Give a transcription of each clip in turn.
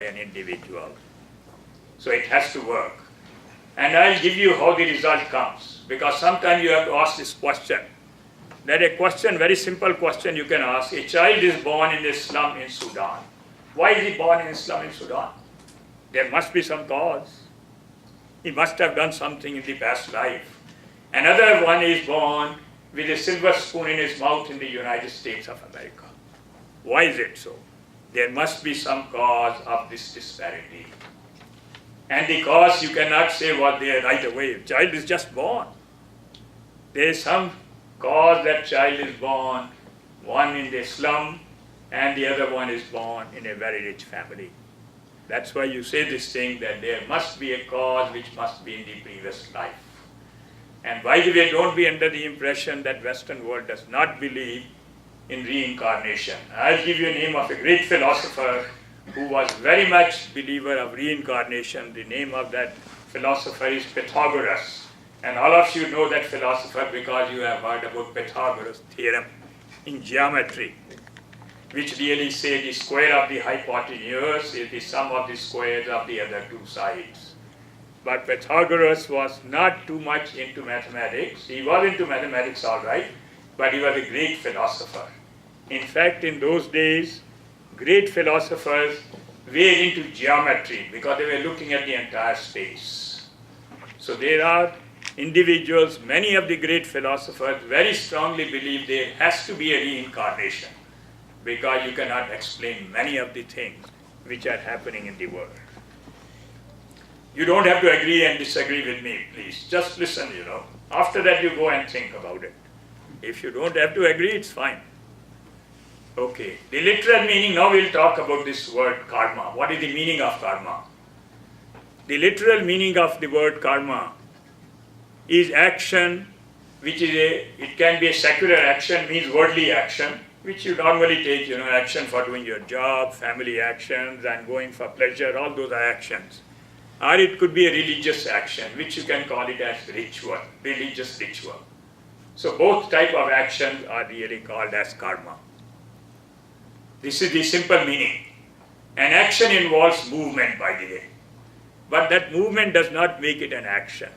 an individual. So it has to work. And I'll give you how the result comes, because sometimes you have to ask this question. That a question, very simple question you can ask. A child is born in a slum in Sudan. Why is he born in a slum in Sudan? There must be some cause. He must have done something in the past life. Another one is born with a silver spoon in his mouth in the United States of America. Why is it so? There must be some cause of this disparity. And the cause you cannot say what there right away. The child is just born. There is some cause that child is born, one in the slum and the other one is born in a very rich family. That's why you say this thing that there must be a cause which must be in the previous life. And by the way, don't be under the impression that Western world does not believe in reincarnation. I'll give you a name of a great philosopher who was very much believer of reincarnation. The name of that philosopher is Pythagoras. And all of you know that philosopher because you have heard about Pythagoras' theorem in geometry, which really say the square of the hypotenuse is the sum of the squares of the other two sides. But Pythagoras was not too much into mathematics. He was into mathematics all right, but he was a great philosopher. In fact, in those days, great philosophers were into geometry because they were looking at the entire space. So there are individuals, many of the great philosophers very strongly believe there has to be a reincarnation because you cannot explain many of the things which are happening in the world. You don't have to agree and disagree with me, please. Just listen, After that, you go and think about it. If you don't have to agree, it's fine. Okay, the literal meaning, now we'll talk about this word karma. What is the meaning of karma? The literal meaning of the word karma is action, which is it can be a secular action, means worldly action, which you normally take, action for doing your job, family actions, and going for pleasure, all those are actions. Or it could be a religious action, which you can call it as ritual, religious ritual. So both type of actions are really called as karma. This is the simple meaning. An action involves movement, by the way. But that movement does not make it an action.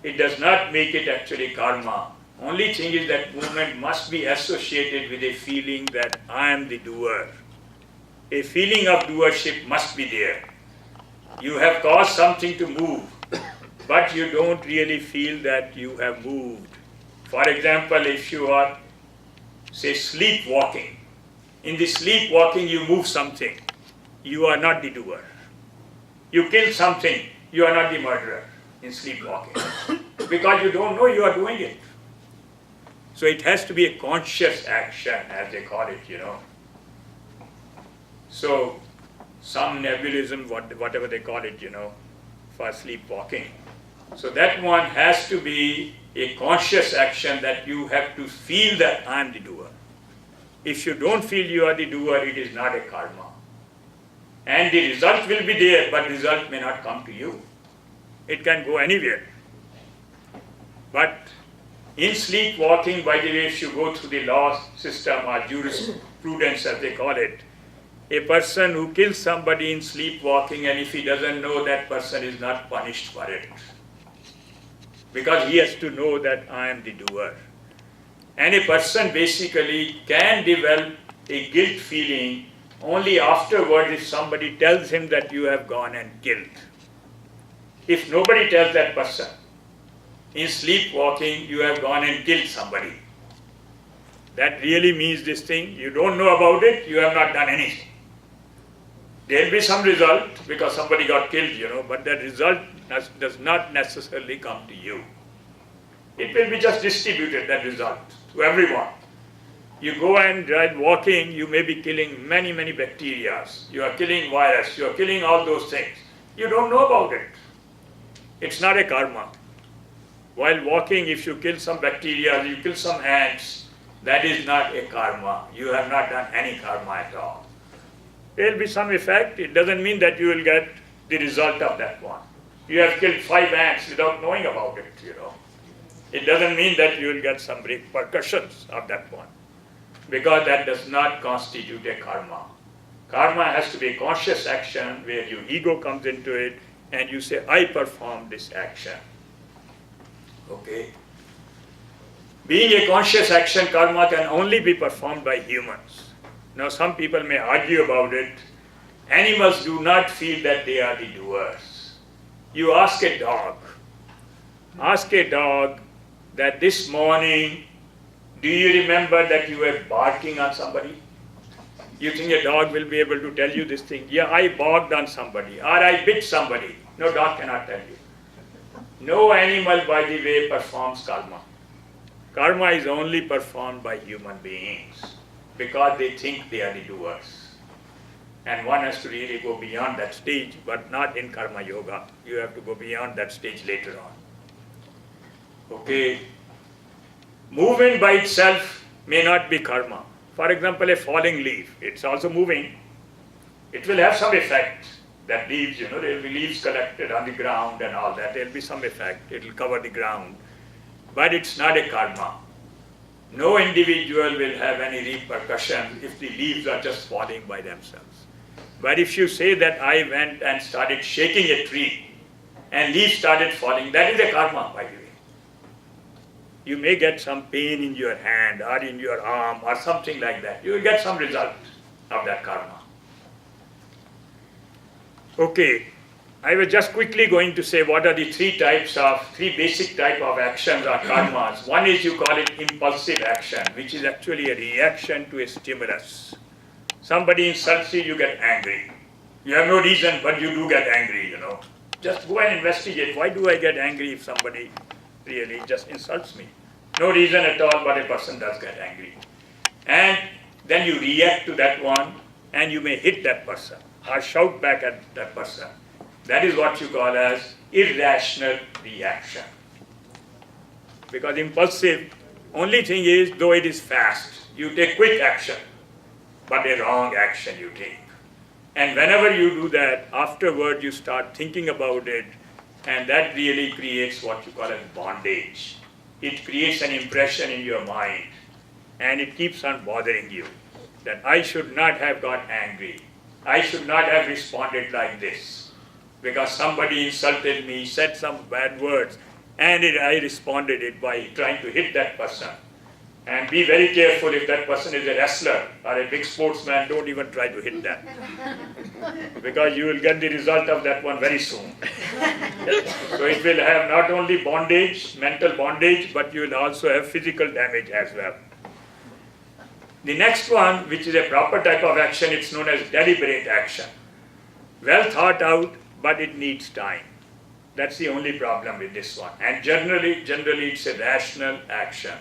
It does not make it actually karma. Only thing is that movement must be associated with a feeling that I am the doer. A feeling of doership must be there. You have caused something to move, but you don't really feel that you have moved. For example, if you are, say, sleepwalking, in the sleepwalking you move something, you are not the doer. You kill something, you are not the murderer in sleepwalking, because you don't know you are doing it. So it has to be a conscious action, as they call it, So somnambulism, whatever they call it, for sleepwalking. So that one has to be a conscious action that you have to feel that I am the doer. If you don't feel you are the doer, it is not a karma. And the result will be there, but result may not come to you. It can go anywhere. But in sleepwalking, by the way, if you go through the law system or jurisprudence as they call it, a person who kills somebody in sleepwalking, and if he doesn't know, that person is not punished for it. Because he has to know that I am the doer. And a person basically can develop a guilt feeling only afterward if somebody tells him that you have gone and killed. If nobody tells that person, in sleepwalking you have gone and killed somebody, that really means this thing, you don't know about it, you have not done anything. There will be some result because somebody got killed, but that result does not necessarily come to you. It will be just distributed, that result, to everyone. You go and drive walking, you may be killing many, many bacteria. You are killing virus, you are killing all those things. You don't know about it. It's not a karma. While walking, if you kill some bacteria, you kill some ants, that is not a karma. You have not done any karma at all. There will be some effect. It doesn't mean that you will get the result of that one. You have killed 5 ants without knowing about it, It doesn't mean that you will get some repercussions of that one, because that does not constitute a karma. Karma has to be a conscious action where your ego comes into it and you say, I perform this action. Okay? Being a conscious action, karma can only be performed by humans. Now, some people may argue about it. Animals do not feel that they are the doers. You ask a dog that this morning, do you remember that you were barking on somebody? You think a dog will be able to tell you this thing? Yeah, I barked on somebody, or I bit somebody. No, dog cannot tell you. No animal, by the way, performs karma. Karma is only performed by human beings because they think they are the doers. And one has to really go beyond that stage, but not in karma yoga. You have to go beyond that stage later on. Okay. Movement by itself may not be karma. For example, a falling leaf, it's also moving. It will have some effect. That leaves, there will be leaves collected on the ground and all that. There will be some effect. It will cover the ground. But it's not a karma. No individual will have any repercussion if the leaves are just falling by themselves. But if you say that I went and started shaking a tree and leaves started falling, that is a karma, by the way. You may get some pain in your hand or in your arm or something like that. You will get some result of that karma. Okay, I was just quickly going to say what are the three basic type of actions or karmas. One is you call it impulsive action, which is actually a reaction to a stimulus. Somebody insults you, you get angry. You have no reason, but you do get angry, Just go and investigate. Why do I get angry if somebody really just insults me? No reason at all, but a person does get angry. And then you react to that one, and you may hit that person or shout back at that person. That is what you call as irrational reaction. Because impulsive, only thing is, though it is fast, you take quick action, but a wrong action you take. And whenever you do that, afterward you start thinking about it, and that really creates what you call as bondage. It creates an impression in your mind, and it keeps on bothering you, that I should not have got angry. I should not have responded like this, because somebody insulted me, said some bad words, and I responded it by trying to hit that person. And be very careful, if that person is a wrestler or a big sportsman, don't even try to hit them, because you will get the result of that one very soon. So it will have not only bondage, mental bondage, but you will also have physical damage as well. The next one, which is a proper type of action, it's known as deliberate action. Well thought out, but it needs time. That's the only problem with this one. And generally it's a rational action.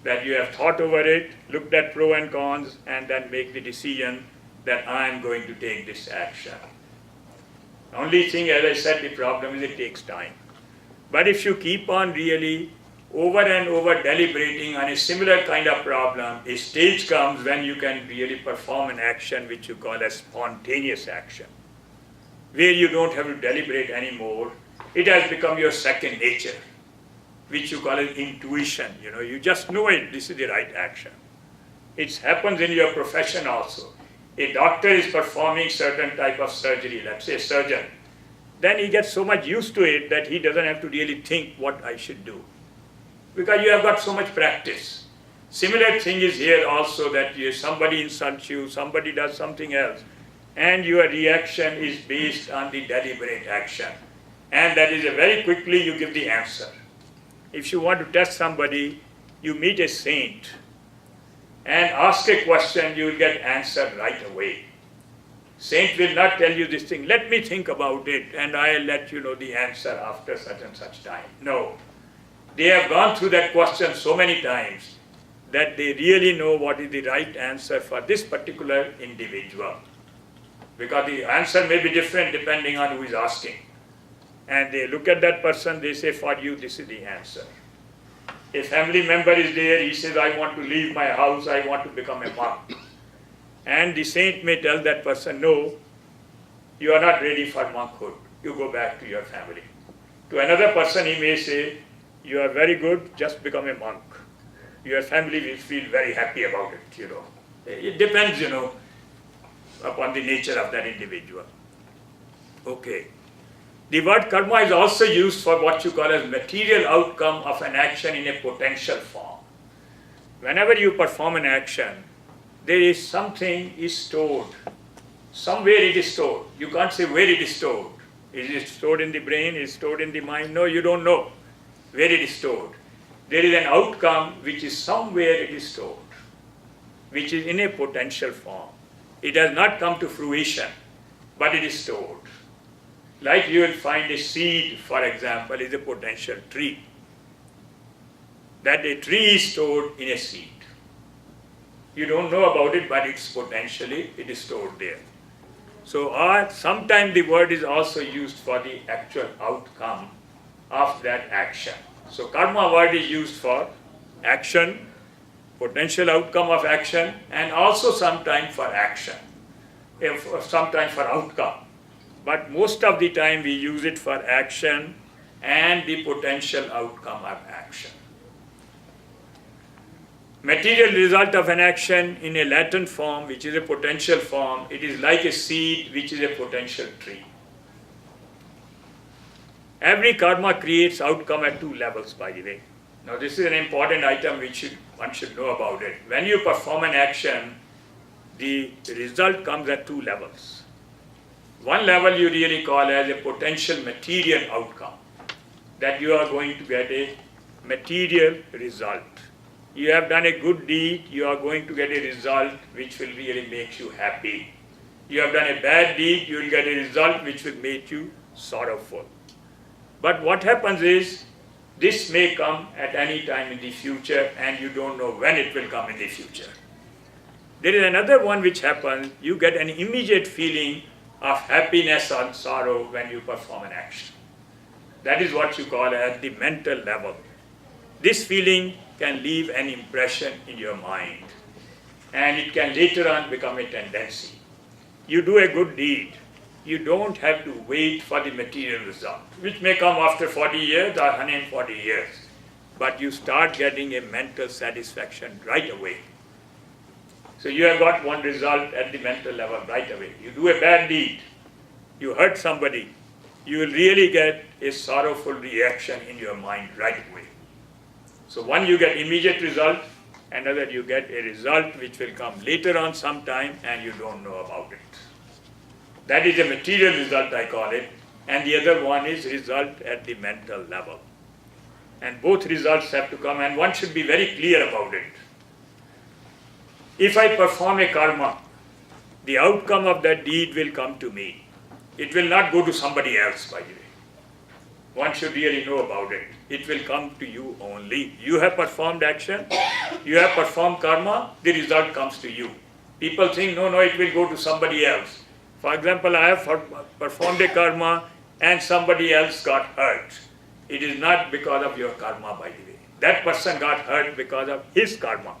That you have thought over it, looked at pros and cons, and then make the decision that I am going to take this action. The only thing, as I said, the problem is it takes time. But if you keep on really over and over deliberating on a similar kind of problem, a stage comes when you can really perform an action which you call as spontaneous action, where you don't have to deliberate anymore. It has become your second nature, which you call as intuition. You just know it, this is the right action. It happens in your profession also. A doctor is performing certain type of surgery, let's say a surgeon. Then he gets so much used to it that he doesn't have to really think what I should do, because you have got so much practice. Similar thing is here also, that somebody insults you, somebody does something else, and your reaction is based on the deliberate action. And that is very quickly you give the answer. If you want to test somebody, you meet a saint and ask a question, you will get answer right away. Saint will not tell you this thing, let me think about it and I'll let you know the answer after such and such time. No. They have gone through that question so many times that they really know what is the right answer for this particular individual. Because the answer may be different depending on who is asking. And they look at that person, they say, for you, this is the answer. A family member is there, he says, I want to leave my house, I want to become a monk. And the saint may tell that person, no, you are not ready for monkhood, you go back to your family. To another person, he may say, you are very good, just become a monk. Your family will feel very happy about it, It depends, upon the nature of that individual. Okay. The word karma is also used for what you call as material outcome of an action in a potential form. Whenever you perform an action, there is something is stored. Somewhere it is stored. You can't say where it is stored. Is it stored in the brain? Is it stored in the mind? No, you don't know where it is stored. There is an outcome which is somewhere it is stored, which is in a potential form. It has not come to fruition, but it is stored. Like you will find a seed, for example, is a potential tree. That a tree is stored in a seed. You don't know about it, but it's potentially, it is stored there. So sometimes the word is also used for the actual outcome of that action. So karma word is used for action, potential outcome of action, and also sometimes for action, sometimes for outcome. But most of the time we use it for action and the potential outcome of action. Material result of an action in a latent form, which is a potential form, it is like a seed which is a potential tree. Every karma creates outcome at two levels, by the way. Now this is an important item which one should know about it. When you perform an action, the result comes at two levels. One level you really call as a potential material outcome, that you are going to get a material result. You have done a good deed, you are going to get a result which will really make you happy. You have done a bad deed, you will get a result which will make you sorrowful. But what happens is, this may come at any time in the future and you don't know when it will come in the future. There is another one which happens, you get an immediate feeling of happiness or sorrow when you perform an action. That is what you call at the mental level. This feeling can leave an impression in your mind, and it can later on become a tendency. You do a good deed, you don't have to wait for the material result, which may come after 40 years or 140 years, but you start getting a mental satisfaction right away. So you have got one result at the mental level right away. You do a bad deed, you hurt somebody, you will really get a sorrowful reaction in your mind right away. So one, you get immediate result, another you get a result which will come later on sometime and you don't know about it. That is a material result, I call it, and the other one is result at the mental level. And both results have to come, and one should be very clear about it. If I perform a karma, the outcome of that deed will come to me. It will not go to somebody else, by the way. One should really know about it. It will come to you only. You have performed action, you have performed karma, the result comes to you. People think, no, it will go to somebody else. For example, I have performed a karma and somebody else got hurt. It is not because of your karma, by the way. That person got hurt because of his karma.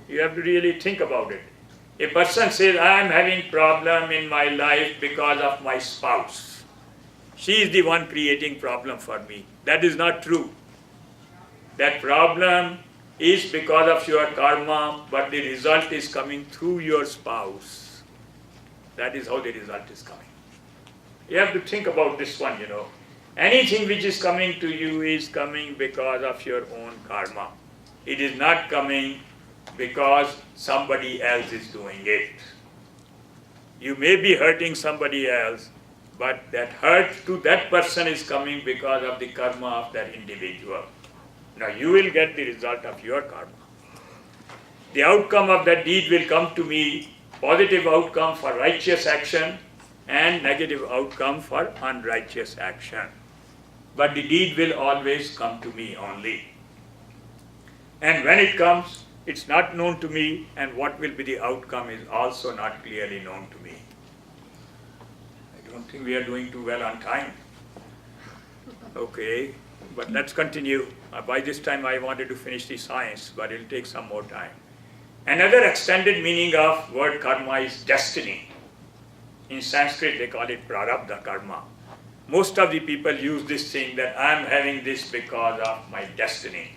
You have to really think about it. A person says, I am having problem in my life because of my spouse. She is the one creating problem for me. That is not true. That problem is because of your karma, but the result is coming through your spouse. That is how the result is coming. You have to think about this one, Anything which is coming to you is coming because of your own karma. It is not coming because somebody else is doing it. You may be hurting somebody else, but that hurt to that person is coming because of the karma of that individual. Now you will get the result of your karma. The outcome of that deed will come to me, positive outcome for righteous action and negative outcome for unrighteous action. But the deed will always come to me only. And when it comes, it's not known to me, and what will be the outcome is also not clearly known to me. I don't think we are doing too well on time. Okay, but let's continue. By this time I wanted to finish the science, but it'll take some more time. Another extended meaning of word karma is destiny. In Sanskrit they call it prarabdha karma. Most of the people use this thing that I am having this because of my destiny.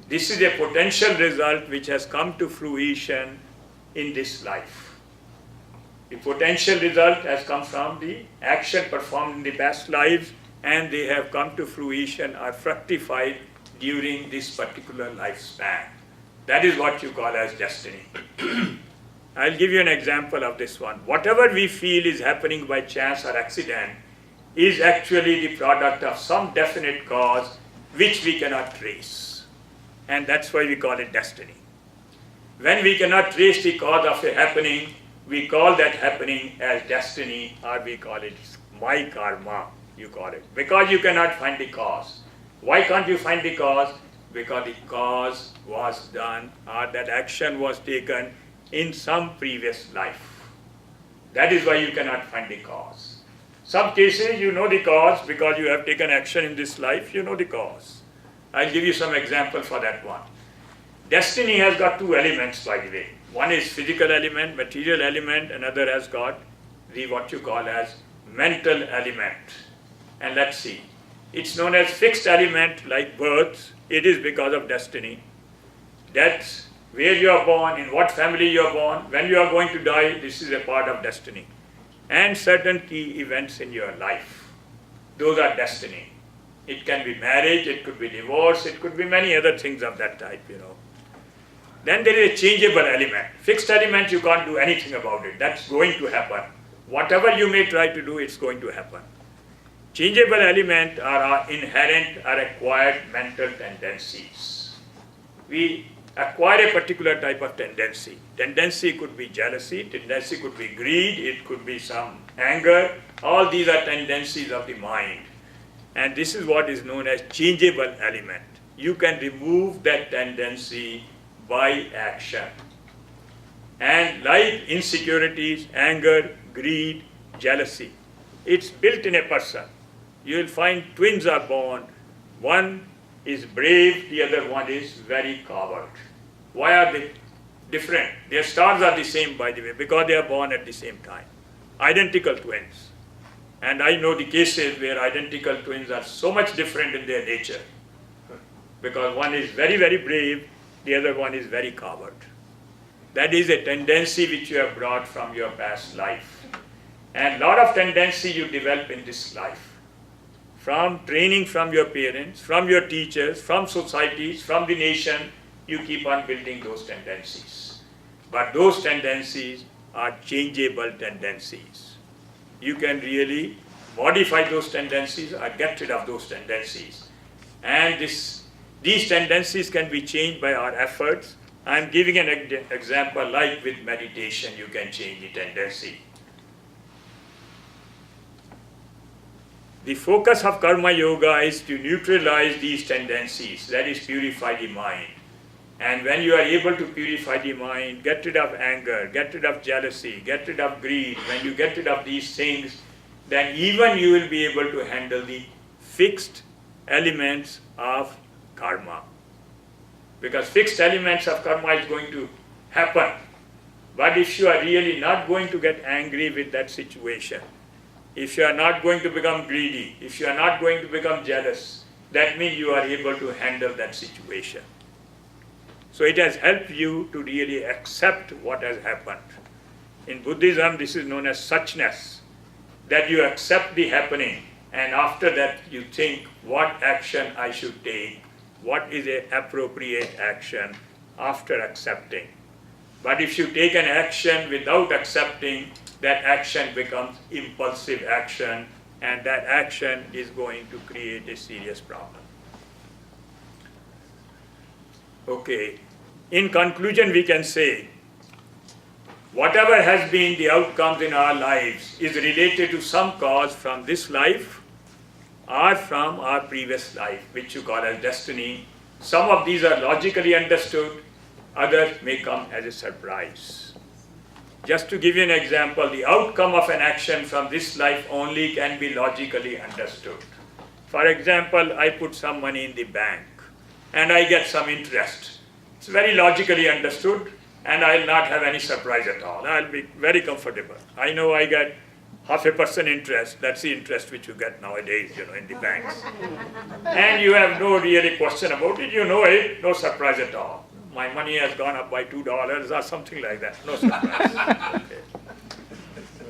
This is a potential result which has come to fruition in this life. The potential result has come from the action performed in the past lives, and they have come to fruition or fructified during this particular lifespan. That is what you call as destiny. I'll give you an example of this one. Whatever we feel is happening by chance or accident is actually the product of some definite cause which we cannot trace. And that's why we call it destiny. When we cannot trace the cause of a happening, we call that happening as destiny, or we call it my karma, you call it. Because you cannot find the cause. Why can't you find the cause? Because the cause was done, or that action was taken in some previous life. That is why you cannot find the cause. Some cases you know the cause because you have taken action in this life, you know the cause. I'll give you some example for that one. Destiny has got two elements, by the way. One is physical element, material element, another has got the what you call as mental element. And let's see. It's known as fixed element like birth. It is because of destiny. That's where you are born, in what family you are born, when you are going to die, this is a part of destiny. And certain key events in your life. Those are destiny. It can be marriage, it could be divorce, it could be many other things of that type, Then there is a changeable element. Fixed element, you can't do anything about it. That's going to happen. Whatever you may try to do, it's going to happen. Changeable element are our inherent or acquired mental tendencies. We acquire a particular type of tendency. Tendency could be jealousy, tendency could be greed, it could be some anger. All these are tendencies of the mind. And this is what is known as changeable element. You can remove that tendency by action. And like insecurities, anger, greed, jealousy, it's built in a person. You will find twins are born. One is brave, the other one is very coward. Why are they different? Their stars are the same, by the way, because they are born at the same time. Identical twins. And I know the cases where identical twins are so much different in their nature. Because one is very, very brave, the other one is very coward. That is a tendency which you have brought from your past life. And a lot of tendency you develop in this life. From training from your parents, from your teachers, from societies, from the nation, you keep on building those tendencies. But those tendencies are changeable tendencies. You can really modify those tendencies or get rid of those tendencies. And these tendencies can be changed by our efforts. I'm giving an example like with meditation, you can change the tendency. The focus of Karma Yoga is to neutralize these tendencies, that is, purify the mind. And when you are able to purify the mind, get rid of anger, get rid of jealousy, get rid of greed, when you get rid of these things, then even you will be able to handle the fixed elements of karma. Because fixed elements of karma is going to happen. But if you are really not going to get angry with that situation, if you are not going to become greedy, if you are not going to become jealous, that means you are able to handle that situation. So it has helped you to really accept what has happened. In Buddhism, this is known as suchness, that you accept the happening, and after that you think what action I should take, what is an appropriate action after accepting. But if you take an action without accepting, that action becomes impulsive action, and that action is going to create a serious problem. Okay, in conclusion we can say, whatever has been the outcomes in our lives is related to some cause from this life or from our previous life, which you call as destiny. Some of these are logically understood, others may come as a surprise. Just to give you an example, the outcome of an action from this life only can be logically understood. For example, I put some money in the bank and I get some interest. It's very logically understood and I'll not have any surprise at all. I'll be very comfortable. I know I get 0.5% interest. That's the interest which you get nowadays, in the banks. And you have no really question about it. You know it, no surprise at all. My money has gone up by $2 or something like that. No surprise. Okay.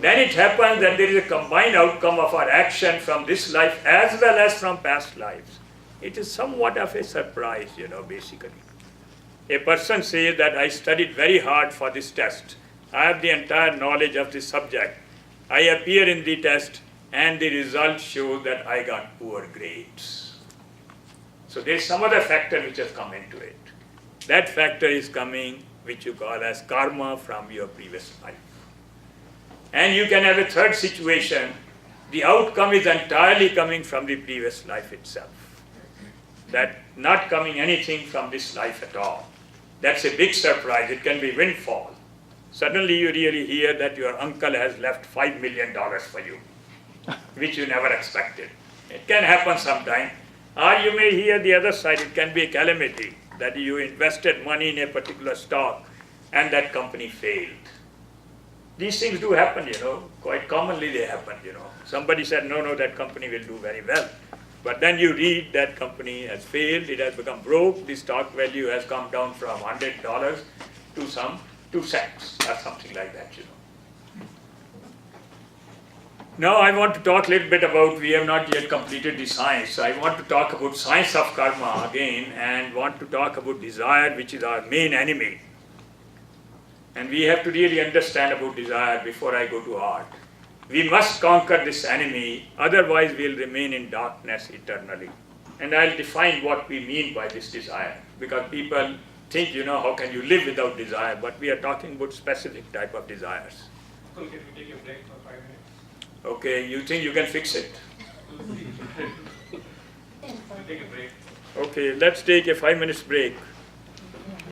then it happens that there is a combined outcome of our action from this life as well as from past lives. It is somewhat of a surprise, basically. A person says that I studied very hard for this test. I have the entire knowledge of this subject. I appear in the test and the result shows that I got poor grades. So there is some other factor which has come into it. That factor is coming, which you call as karma from your previous life. And you can have a third situation. The outcome is entirely coming from the previous life itself. That not coming anything from this life at all. That's a big surprise. It can be windfall. Suddenly you really hear that your uncle has left $5 million for you, which you never expected. It can happen sometime. Or you may hear the other side. It can be a calamity that you invested money in a particular stock and that company failed. These things do happen, quite commonly they happen, Somebody said, no, that company will do very well. But then you read that company has failed, it has become broke, the stock value has come down from $100 to some 2 cents or something like that, Now I want to talk a little bit about, we have not yet completed the science. I want to talk about science of karma again and want to talk about desire, which is our main enemy. And we have to really understand about desire before I go to art. We must conquer this enemy, otherwise we'll remain in darkness eternally. And I'll define what we mean by this desire, because people think, how can you live without desire? But we are talking about specific type of desires. Can we take a break for 5 minutes? Okay, you think you can fix it? We'll take a break. Okay, let's take a 5 minutes break.